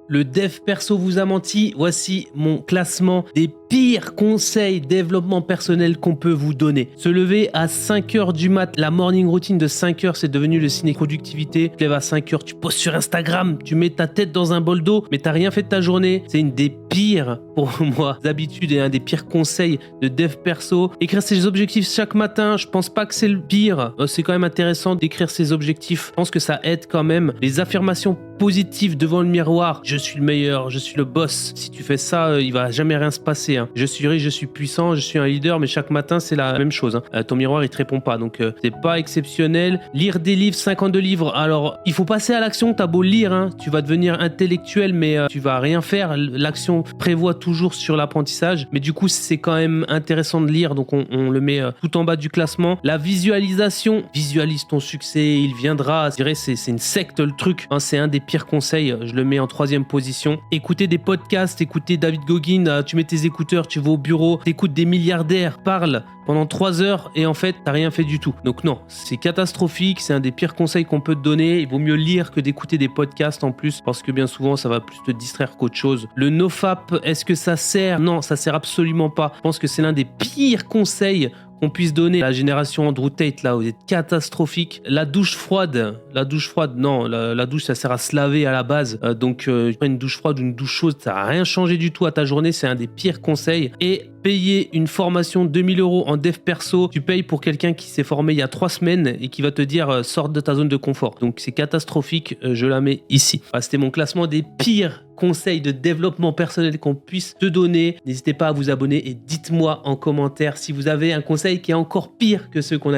Le dev perso vous a menti. Voici mon classement des pires conseils développement personnel qu'on peut vous donner. Se lever à 5h du mat, la morning routine de 5h, c'est devenu le ciné productivité. Tu te lèves à 5h, tu postes sur Instagram, tu mets ta tête dans un bol d'eau, mais t'as rien fait de ta journée. C'est une des pires, pour moi, habitudes et un des pires conseils de dev perso. Écrire ses objectifs chaque matin, je pense pas que c'est le pire. C'est quand même intéressant d'écrire ses objectifs. Je pense que ça aide quand même. Les affirmations positives devant le miroir. Je suis le meilleur, je suis le boss. Si tu fais ça, il va jamais rien se passer. Je suis riche, je suis puissant, je suis un leader, mais chaque matin, c'est la même chose. Ton miroir, il te répond pas. Donc, c'est pas exceptionnel. Lire des livres, 52 livres. Alors, il faut passer à l'action. T'as beau lire, tu vas devenir intellectuel, mais tu vas rien faire. L'action prévoit toujours sur l'apprentissage. Mais du coup, c'est quand même intéressant de lire. Donc, on le met tout en bas du classement. La visualisation. Visualise ton succès, il viendra. Je dirais, c'est une secte, le truc. C'est un des pires conseils. Je le mets en 3e position. Écouter des podcasts, écouter David Goggin. Tu mets tes écouteurs, tu vas au bureau, t'écoutes des milliardaires, parlent pendant 3 heures et en fait, t'as rien fait du tout. Donc non, c'est catastrophique, c'est un des pires conseils qu'on peut te donner. Il vaut mieux lire que d'écouter des podcasts en plus parce que bien souvent, ça va plus te distraire qu'autre chose. Le nofap, est-ce que ça sert? Non, ça sert absolument pas. Je pense que c'est l'un des pires conseils qu'on puisse donner à la génération Andrew Tate, là, vous êtes catastrophique. La douche froide, non, la douche, ça sert à se laver à la base. Donc, une douche froide ou une douche chaude, ça n'a rien changé du tout à ta journée, c'est un des pires conseils. Et payer une formation 2000 € en dev perso, tu payes pour quelqu'un qui s'est formé il y a 3 semaines et qui va te dire sors de ta zone de confort. Donc, c'est catastrophique, je la mets ici. C'était mon classement des pires conseils de développement personnel qu'on puisse te donner. N'hésitez pas à vous abonner et dites-moi en commentaire si vous avez un conseil qui est encore pire que ceux qu'on a